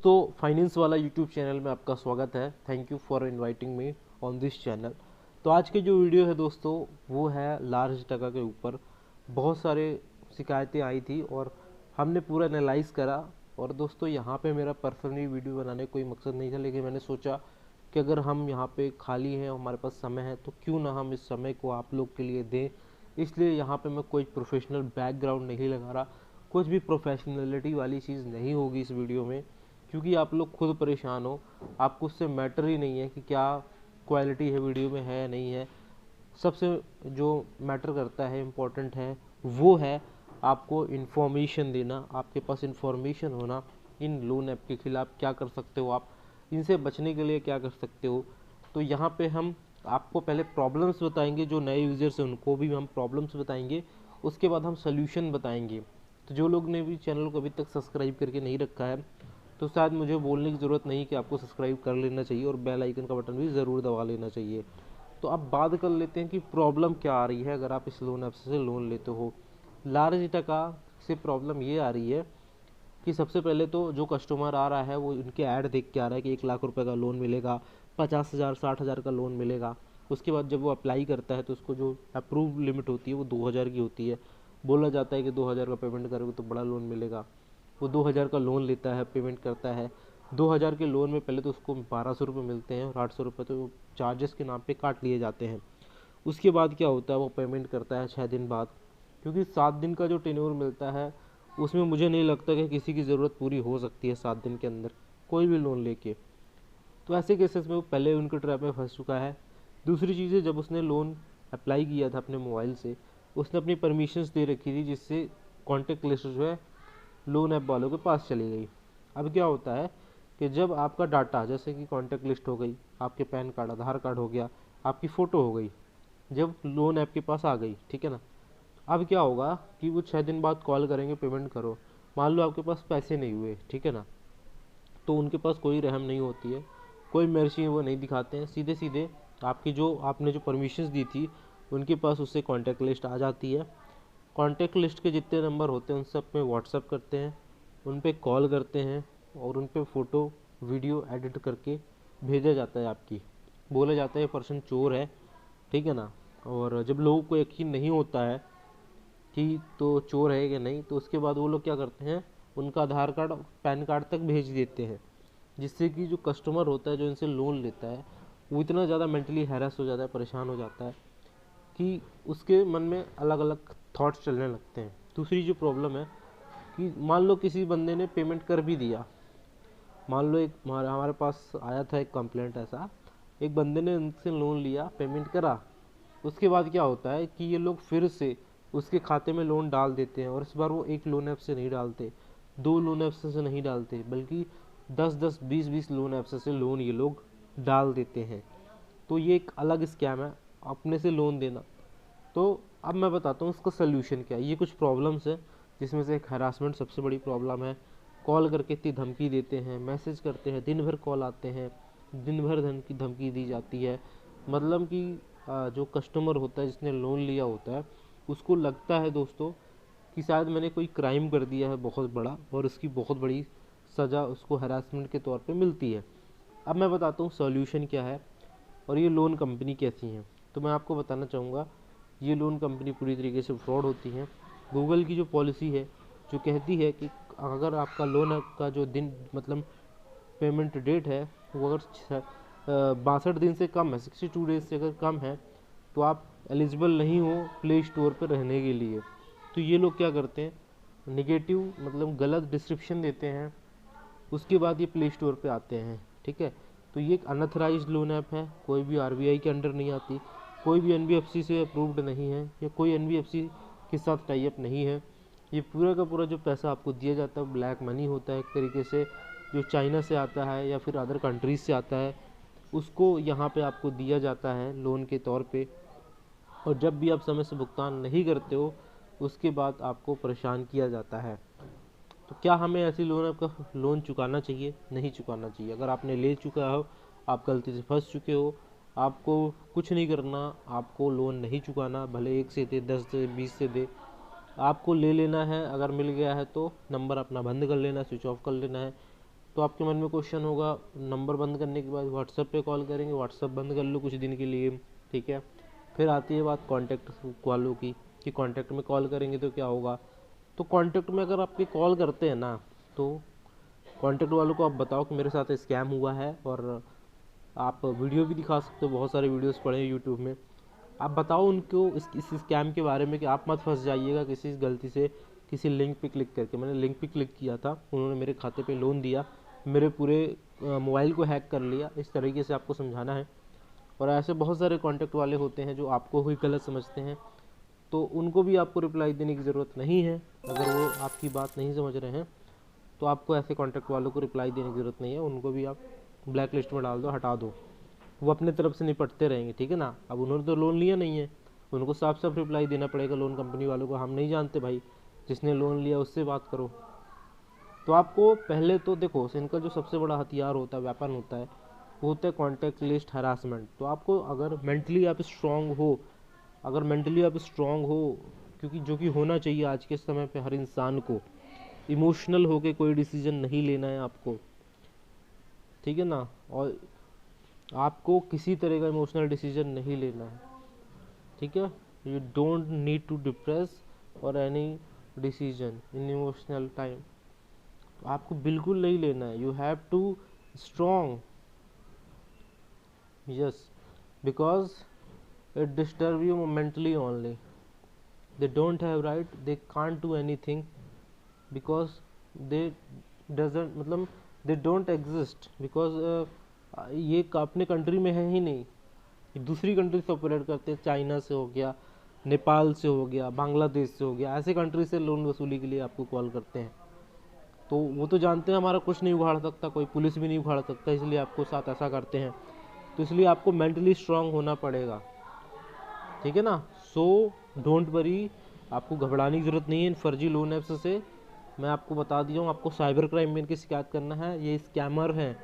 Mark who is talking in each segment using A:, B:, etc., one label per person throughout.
A: दोस्तों, फाइनेंस वाला YouTube channel में आपका स्वागत है। Thank you for inviting me on this channel. तो आज के जो वीडियो है दोस्तों, वो है लार्ज टका के ऊपर। बहुत सारे शिकायतें आई थी और हमने पूरा एनालाइज करा। और दोस्तों, यहाँ पे मेरा पर्सनली वीडियो बनाने का कोई मकसद नहीं था, लेकिन मैंने सोचा कि अगर हम यहाँ पे खाली हैं, हमारे पास समय है, तो क्यों ना हम इस समय को आप लोग के लिए दें। इसलिए यहाँ पे मैं कोई प्रोफेशनल बैकग्राउंड नहीं लगा रहा, कुछ भी प्रोफेशनलिटी वाली चीज़ नहीं होगी इस वीडियो में, क्योंकि आप लोग खुद परेशान हो। आपको उससे मैटर ही नहीं है कि क्या क्वालिटी है वीडियो में है या नहीं है। सबसे जो मैटर करता है, इम्पोर्टेंट है, वो है आपको इन्फॉर्मेशन देना, आपके पास इन्फॉर्मेशन होना। इन लोन ऐप के खिलाफ क्या कर सकते हो आप, इनसे बचने के लिए क्या कर सकते हो। तो यहाँ पे हम आपको पहले प्रॉब्लम्स बताएंगे, जो नए यूज़र्स हैं उनको भी हम प्रॉब्लम्स बताएंगे, उसके बाद हम सोल्यूशन बताएंगे। तो जो लोग ने भी चैनल को अभी तक सब्सक्राइब करके नहीं रखा है, तो शायद मुझे बोलने की ज़रूरत नहीं कि आपको सब्सक्राइब कर लेना चाहिए और बेल आइकन का बटन भी ज़रूर दबा लेना चाहिए। तो अब बात कर लेते हैं कि प्रॉब्लम क्या आ रही है अगर आप इस लोन ऐप से लोन लेते हो। लार्ज टका से प्रॉब्लम ये आ रही है कि सबसे पहले तो जो कस्टमर आ रहा है वो इनके ऐड देख के आ रहा है कि 1 लाख रुपए का लोन मिलेगा, 50,000 60,000 का लोन मिलेगा। उसके बाद जब वो अप्लाई करता है तो उसको जो अप्रूव लिमिट होती है वो 2,000 की होती है। बोला जाता है कि 2,000 का पेमेंट करोगे तो बड़ा लोन मिलेगा। वो 2,000 का लोन लेता है, पेमेंट करता है। 2,000 के लोन में पहले तो उसको 1,200 रुपये मिलते हैं और 800 रुपये तो चार्जेस के नाम पे काट लिए जाते हैं। उसके बाद क्या होता है, वो पेमेंट करता है 6 दिन बाद, क्योंकि 7 दिन का जो टेन्योर मिलता है उसमें मुझे नहीं लगता कि किसी की ज़रूरत पूरी हो सकती है 7 दिन के अंदर कोई भी लोन लेके। तो ऐसे केसेस में वो पहले उनके ट्रैप में फंस चुका है। दूसरी चीज़ है, जब उसने लोन अप्लाई किया था अपने मोबाइल से, उसने अपनी परमिशंस दे रखी थी, जिससे कॉन्टेक्ट लिस्ट जो है लोन ऐप वालों के पास चली गई। अब क्या होता है कि जब आपका डाटा, जैसे कि कॉन्टेक्ट लिस्ट हो गई, आपके पैन कार्ड, आधार कार्ड हो गया, आपकी फ़ोटो हो गई, जब लोन ऐप के पास आ गई, ठीक है ना, अब क्या होगा कि वो 6 दिन बाद कॉल करेंगे, पेमेंट करो। मान लो आपके पास पैसे नहीं हुए, ठीक है ना, तो उनके पास कोई रहम नहीं होती है, कोई मर्जी वो नहीं दिखाते हैं। सीधे सीधे आपकी जो आपने जो परमिशंस दी थी उनके पास उससे कॉन्टैक्ट लिस्ट आ जाती है। कॉन्टैक्ट लिस्ट के जितने नंबर होते हैं उन सब में व्हाट्सअप करते हैं, उन पे कॉल करते हैं और उन पे फ़ोटो वीडियो एडिट करके भेजा जाता है आपकी। बोला जाता है ये पर्सन चोर है, ठीक है ना। और जब लोगों को यकीन नहीं होता है कि तो चोर है कि नहीं, तो उसके बाद वो लोग क्या करते हैं, उनका आधार कार्ड पैन कार्ड तक भेज देते हैं, जिससे कि जो कस्टमर होता है, जो इनसे लोन लेता है, वो इतना ज़्यादा मेंटली हैरेस हो जाता है, परेशान हो जाता है कि उसके मन में अलग अलग थॉट्स चलने लगते हैं। दूसरी जो प्रॉब्लम है कि मान लो किसी बंदे ने पेमेंट कर भी दिया। मान लो एक हमारे पास आया था एक कंप्लेंट ऐसा, एक बंदे ने उनसे लोन लिया, पेमेंट करा, उसके बाद क्या होता है कि ये लोग फिर से उसके खाते में लोन डाल देते हैं। और इस बार वो एक लोन ऐप से नहीं डालते, 2 लोन ऐप से नहीं डालते, बल्कि 10-10 20-20 लोन ऐप से लोन ये लोग डाल देते हैं। तो ये एक अलग स्कैम है, अपने से लोन देना। तो अब मैं बताता हूँ इसका सोल्यूशन क्या है। ये कुछ प्रॉब्लम्स है, जिसमें से एक हरासमेंट सबसे बड़ी प्रॉब्लम है। कॉल करके इतनी धमकी देते हैं, मैसेज करते हैं, दिन भर कॉल आते हैं, दिन भर धमकी दी जाती है। मतलब कि जो कस्टमर होता है, जिसने लोन लिया होता है, उसको लगता है दोस्तों कि शायद मैंने कोई क्राइम कर दिया है बहुत बड़ा, और उसकी बहुत बड़ी सज़ा उसको हरासमेंट के तौर पे मिलती है। अब मैं बताता हूँ सॉल्यूशन क्या है और ये लोन कंपनी कैसी हैं। तो मैं आपको बताना चाहूँगा, ये लोन कंपनी पूरी तरीके से फ्रॉड होती हैं। गूगल की जो पॉलिसी है, जो कहती है कि अगर आपका लोन का जो दिन, मतलब पेमेंट डेट है, वो अगर 62 दिन से कम है, 62 डेज से अगर कम है, तो आप एलिजिबल नहीं हो प्ले स्टोर पर रहने के लिए। तो ये लोग क्या करते हैं, निगेटिव मतलब गलत डिस्क्रिप्शन देते हैं, उसके बाद ये प्ले स्टोर पे आते हैं, ठीक है। तो ये एक अनऑथराइज्ड लोन ऐप है, कोई भी आरबीआई के अंडर नहीं आती, कोई भी एनबीएफसी से अप्रूव्ड नहीं है, या कोई एनबीएफसी के साथ टाई अप नहीं है। ये पूरा का पूरा जो पैसा आपको दिया जाता है ब्लैक मनी होता है एक तरीके से, जो चाइना से आता है या फिर अदर कंट्रीज से आता है, उसको यहाँ पे आपको दिया जाता है लोन के तौर पे। और जब भी आप समय से भुगतान नहीं करते हो, उसके बाद आपको परेशान किया जाता है। तो क्या हमें ऐसी लोन आपका लोन चुकाना चाहिए? नहीं चुकाना चाहिए। अगर आपने ले चुका हो, आप गलती से फंस चुके हो, आपको कुछ नहीं करना, आपको लोन नहीं चुकाना, भले 1 से दे, 10 से, 20 से दे, आपको ले लेना है। अगर मिल गया है तो नंबर अपना बंद कर लेना, स्विच ऑफ कर लेना है। तो आपके मन में क्वेश्चन होगा, नंबर बंद करने के बाद व्हाट्सएप पे कॉल करेंगे, व्हाट्सएप बंद कर लो कुछ दिन के लिए, ठीक है। फिर आती है बात कॉन्टैक्ट वालों की कि कॉन्टैक्ट में कॉल करेंगे तो क्या होगा। तो कॉन्टैक्ट में अगर आपके कॉल करते हैं ना, तो कॉन्टैक्ट वालों को आप बताओ कि मेरे साथ स्कैम हुआ है, और आप वीडियो भी दिखा सकते हो, बहुत सारे वीडियोस पड़े हैं यूट्यूब में। आप बताओ उनको इस स्कैम के बारे में कि आप मत फंस जाइएगा किसी गलती से किसी लिंक पे क्लिक करके। मैंने लिंक पे क्लिक किया था, उन्होंने मेरे खाते पे लोन दिया, मेरे पूरे मोबाइल को हैक कर लिया। इस तरीके से आपको समझाना है। और ऐसे बहुत सारे कॉन्टैक्ट वाले होते हैं जो आपको ही गलत समझते हैं, तो उनको भी आपको रिप्लाई देने की ज़रूरत नहीं है। अगर वो आपकी बात नहीं समझ रहे हैं तो आपको ऐसे कॉन्टैक्ट वालों को रिप्लाई देने की ज़रूरत नहीं है, उनको भी आप ब्लैक लिस्ट में डाल दो, हटा दो। वो अपने तरफ से निपटते रहेंगे, ठीक है ना। अब उन्होंने तो लोन लिया नहीं है, उनको साफ साफ रिप्लाई देना पड़ेगा लोन कंपनी वालों को, हम नहीं जानते भाई, जिसने लोन लिया उससे बात करो। तो आपको पहले तो देखो, इनका जो सबसे बड़ा हथियार होता है, वेपन होता है, वो होता है कॉन्टैक्ट लिस्ट हरासमेंट। तो आपको अगर मेंटली आप स्ट्रांग हो, क्योंकि जो कि होना चाहिए आज के समय पे हर इंसान को, इमोशनल होके कोई डिसीजन नहीं लेना है आपको, ठीक है ना। और आपको किसी तरह का इमोशनल डिसीजन नहीं लेना है, ठीक है। You don't need to depress और any decision in emotional time. आपको बिल्कुल नहीं लेना है। You have to strong, yes, because it disturb you momentarily only. They don't have right, they can't do anything because they doesn't, मतलब they don't exist, because ये अपने country में है ही नहीं, ये दूसरी कंट्री से ऑपरेट करते हैं। चाइना से हो गया, नेपाल से हो गया, बांग्लादेश से हो गया, ऐसे कंट्री से लोन वसूली के लिए आपको कॉल करते हैं। तो वो तो जानते हैं हमारा कुछ नहीं उखाड़ सकता, कोई पुलिस भी नहीं उखाड़ सकता, इसलिए आपको साथ ऐसा करते हैं। तो इसलिए आपको मेंटली स्ट्रांग होना पड़ेगा, ठीक है ना। सो डोंट वरी, आपको घबराने की ज़रूरत नहीं है इन फर्जी लोन ऐप्स से। मैं आपको बता दिया हूँ, आपको साइबर क्राइम में इनकी शिकायत करना है। ये स्कैमर हैं,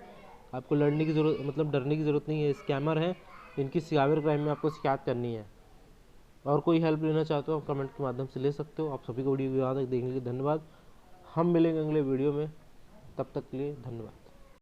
A: आपको लड़ने की ज़रूरत, मतलब डरने की ज़रूरत नहीं है, स्कैमर है। इनकी साइबर क्राइम में आपको शिकायत करनी है। और कोई हेल्प लेना चाहते हो आप कमेंट के माध्यम से ले सकते हो। आप सभी को वीडियो यहाँ तक देखने के लिए धन्यवाद। हम मिलेंगे अगले वीडियो में, तब तक के लिए धन्यवाद।